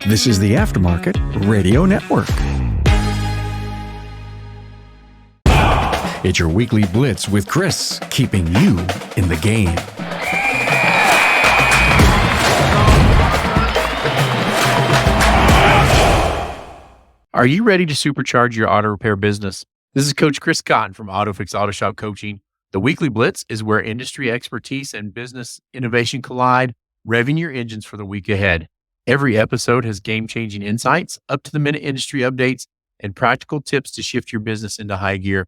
This is the Aftermarket Radio Network. It's your Weekly Blitz with Chris, keeping you in the game. Are you ready to supercharge your auto repair business? This is Coach Chris Cotton from AutoFix-Auto Shop Coaching. The Weekly Blitz is where industry expertise and business innovation collide, revving your engines for the week ahead. Every episode has game-changing insights, up-to-the-minute industry updates, and practical tips to shift your business into high gear.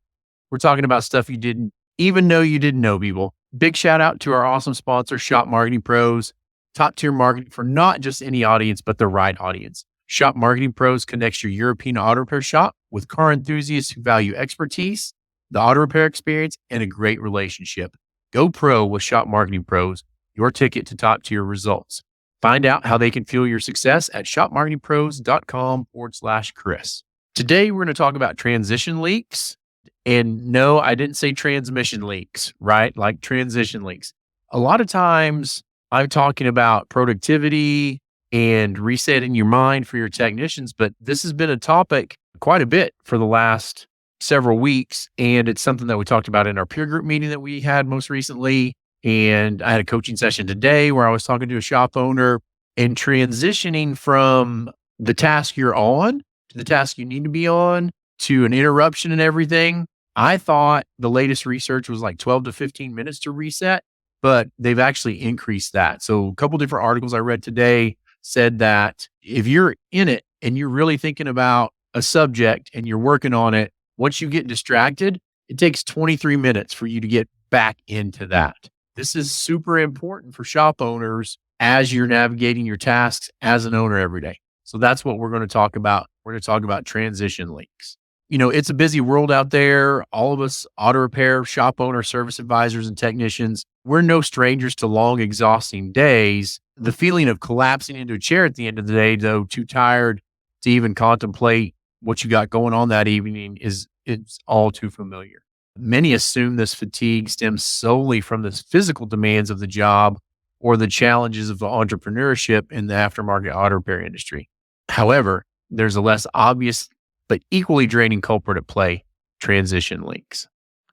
We're talking about stuff you didn't even know you didn't know, people. Big shout out to our awesome sponsor, Shop Marketing Pros. Top-tier marketing for not just any audience, but the right audience. Shop Marketing Pros connects your European auto repair shop with car enthusiasts who value expertise, the auto repair experience, and a great relationship. Go pro with Shop Marketing Pros, your ticket to top-tier results. Find out how they can fuel your success at shopmarketingpros.com/Chris. Today, we're going to talk about transition leaks. And no, I didn't say transmission leaks, right? Like transition leaks. A lot of times, I'm talking about productivity and resetting your mind for your technicians, but this has been a topic quite a bit for the last several weeks. And it's something that we talked about in our peer group meeting that we had most recently. And I had a coaching session today where I was talking to a shop owner and transitioning from the task you're on to the task you need to be on to an interruption and everything. I thought the latest research was like 12 to 15 minutes to reset, but they've actually increased that. So a couple different articles I read today said that if you're in it and you're really thinking about a subject and you're working on it, once you get distracted, it takes 23 minutes for you to get back into that. This is super important for shop owners as you're navigating your tasks as an owner every day. So that's what we're going to talk about. We're going to talk about transition leaks. You know, it's a busy world out there. All of us auto repair, shop owners, service advisors, and technicians, we're no strangers to long, exhausting days. The feeling of collapsing into a chair at the end of the day, though too tired to even contemplate what you got going on that evening, it's all too familiar. Many assume this fatigue stems solely from the physical demands of the job or the challenges of entrepreneurship in the aftermarket auto repair industry. However, there's a less obvious but equally draining culprit at play: transition leaks.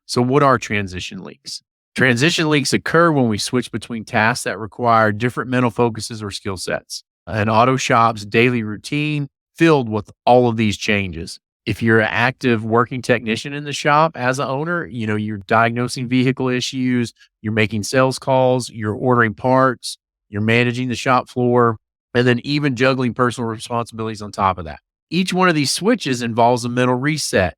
So what are transition leaks? Transition leaks occur when we switch between tasks that require different mental focuses or skill sets. An auto shop's daily routine filled with all of these changes. If you're an active working technician in the shop as an owner, you know, you're diagnosing vehicle issues, you're making sales calls, you're ordering parts, you're managing the shop floor, and then even juggling personal responsibilities on top of that. Each one of these switches involves a mental reset,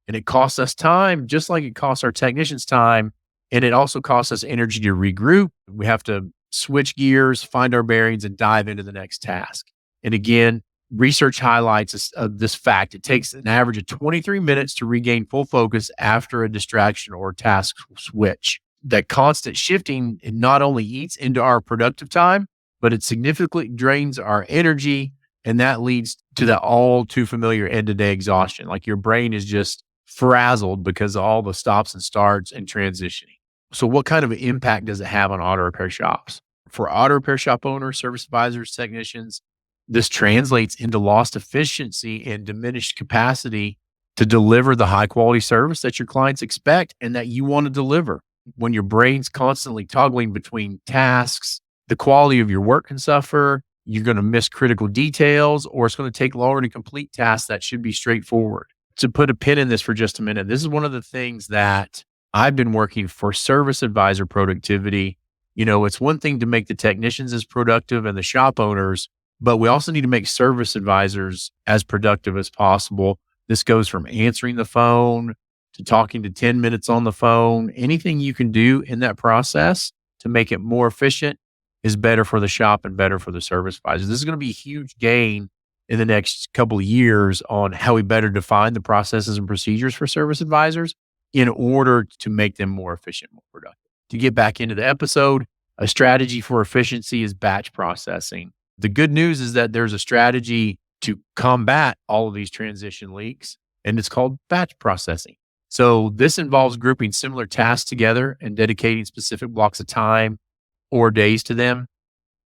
and it costs us time, just like it costs our technicians time. And it also costs us energy to regroup. We have to switch gears, find our bearings, and dive into the next task. And again, research highlights this fact. It takes an average of 23 minutes to regain full focus after a distraction or task switch. That constant shifting, it not only eats into our productive time, but it significantly drains our energy. And that leads to the all too familiar end-of-day exhaustion. Like your brain is just frazzled because of all the stops and starts and transitioning. So what kind of an impact does it have on auto repair shops? For auto repair shop owners, service advisors, technicians, this translates into lost efficiency and diminished capacity to deliver the high quality service that your clients expect and that you want to deliver. When your brain's constantly toggling between tasks, the quality of your work can suffer. You're going to miss critical details, or it's going to take longer to complete tasks that should be straightforward. To put a pin in this for just a minute, this is one of the things that I've been working for service advisor productivity. You know, it's one thing to make the technicians as productive and the shop owners, but we also need to make service advisors as productive as possible. This goes from answering the phone to talking to 10 minutes on the phone. Anything you can do in that process to make it more efficient is better for the shop and better for the service advisors. This is going to be a huge gain in the next couple of years on how we better define the processes and procedures for service advisors in order to make them more efficient, more productive. To get back into the episode, a strategy for efficiency is batch processing. The good news is that there's a strategy to combat all of these transition leaks, and it's called batch processing. So this involves grouping similar tasks together and dedicating specific blocks of time or days to them.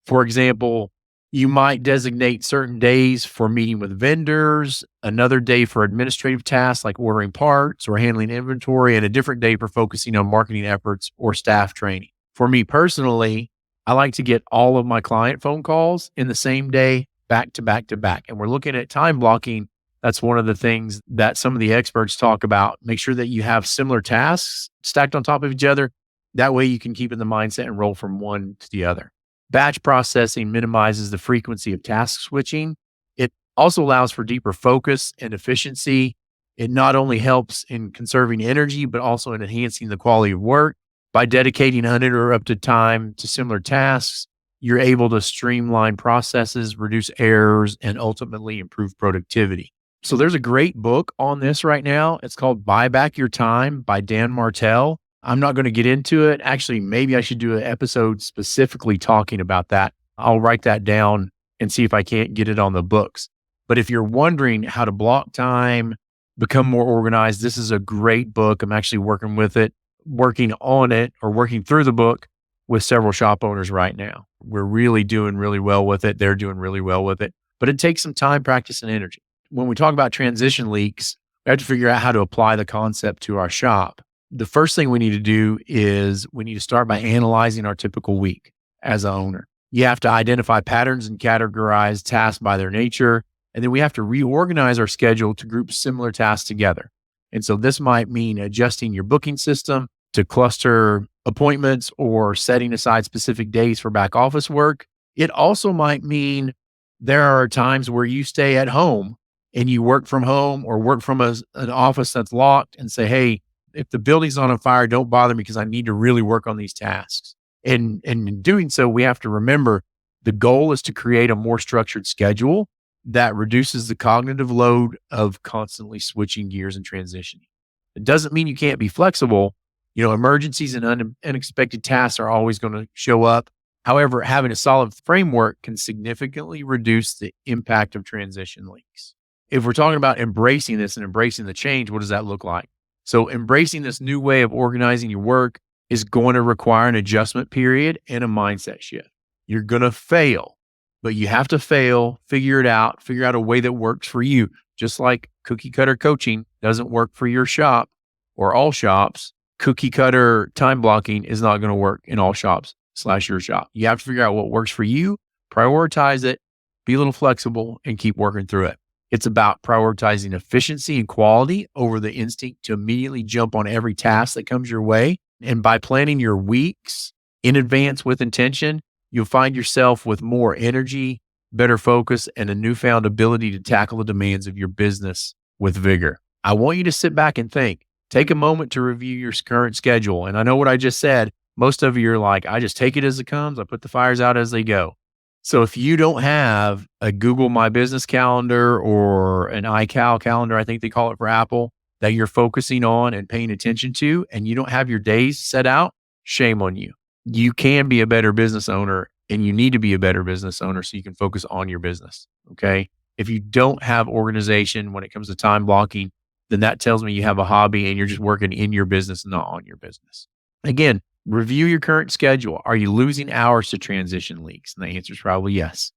For example, You might designate certain days for meeting with vendors, another day for administrative tasks like ordering parts or handling inventory, and a different day for focusing on marketing efforts or staff training. For me personally, I like to get all of my client phone calls in the same day, back to back to back. And we're looking at time blocking. That's one of the things that some of the experts talk about. Make sure that you have similar tasks stacked on top of each other. That way you can keep in the mindset and roll from one to the other. Batch processing minimizes the frequency of task switching. It also allows for deeper focus and efficiency. It not only helps in conserving energy, but also in enhancing the quality of work. By dedicating uninterrupted time to similar tasks, you're able to streamline processes, reduce errors, and ultimately improve productivity. So there's a great book on this right now. It's called Buy Back Your Time by Dan Martell. I'm not going to get into it. Actually, maybe I should do an episode specifically talking about that. I'll write that down and see if I can't get it on the books. But if you're wondering how to block time, become more organized, this is a great book. I'm actually working on it or working through the book with several shop owners right now. We're really doing really well with it. They're doing really well with it. But it takes some time, practice, and energy. When we talk about transition leaks, we have to figure out how to apply the concept to our shop. The first thing we need to do is we need to start by analyzing our typical week as an owner. You have to identify patterns and categorize tasks by their nature. And then we have to reorganize our schedule to group similar tasks together. And so this might mean adjusting your booking system to cluster appointments or setting aside specific days for back office work. It also might mean there are times where you stay at home and you work from home or work from an office that's locked and say, hey, if the building's on fire, don't bother me because I need to really work on these tasks. And in doing so, we have to remember the goal is to create a more structured schedule that reduces the cognitive load of constantly switching gears and transitioning. It doesn't mean you can't be flexible. Emergencies and unexpected tasks are always going to show up. However, having a solid framework can significantly reduce the impact of transition leaks. If we're talking about embracing this and embracing the change, what does that look like? So embracing this new way of organizing your work is going to require an adjustment period and a mindset shift. You're going to fail, but you have to fail, figure it out, figure out a way that works for you. Just like cookie cutter coaching doesn't work for your shop or all shops, cookie cutter time blocking is not going to work in all shops / your shop. You have to figure out what works for you, prioritize it, be a little flexible, and keep working through it. It's about prioritizing efficiency and quality over the instinct to immediately jump on every task that comes your way. And by planning your weeks in advance with intention, you'll find yourself with more energy, better focus, and a newfound ability to tackle the demands of your business with vigor. I want you to sit back and think. Take a moment to review your current schedule. And I know what I just said. Most of you are like, I just take it as it comes. I put the fires out as they go. So if you don't have a Google My Business calendar or an iCal calendar, I think they call it for Apple, that you're focusing on and paying attention to, and you don't have your days set out, shame on you. You can be a better business owner, and you need to be a better business owner so you can focus on your business, okay? If you don't have organization when it comes to time blocking, then that tells me you have a hobby and you're just working in your business, not on your business. Again, review your current schedule. Are you losing hours to transition leaks? And the answer is probably yes.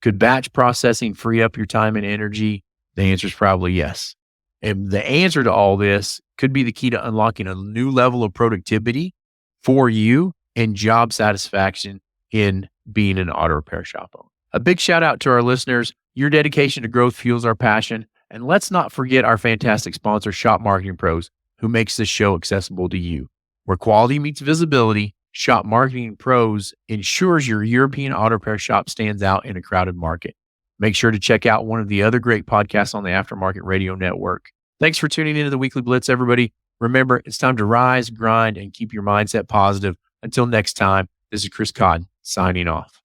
Could batch processing free up your time and energy? The answer is probably yes. And the answer to all this could be the key to unlocking a new level of productivity for you and job satisfaction in being an auto repair shop owner. A big shout out to our listeners. Your dedication to growth fuels our passion. And let's not forget our fantastic sponsor, Shop Marketing Pros, who makes this show accessible to you. Where quality meets visibility, Shop Marketing Pros ensures your European auto repair shop stands out in a crowded market. Make sure to check out one of the other great podcasts on the Aftermarket Radio Network. Thanks for tuning into the Weekly Blitz, everybody. Remember, it's time to rise, grind, and keep your mindset positive. Until next time, this is Chris Cotton signing off.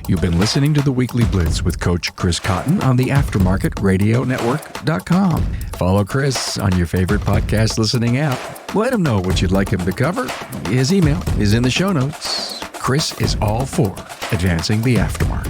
You've been listening to the Weekly Blitz with Coach Chris Cotton on the AftermarketRadioNetwork.com. Follow Chris on your favorite podcast listening app. Let him know what you'd like him to cover. His email is in the show notes. Chris is all for advancing the aftermarket.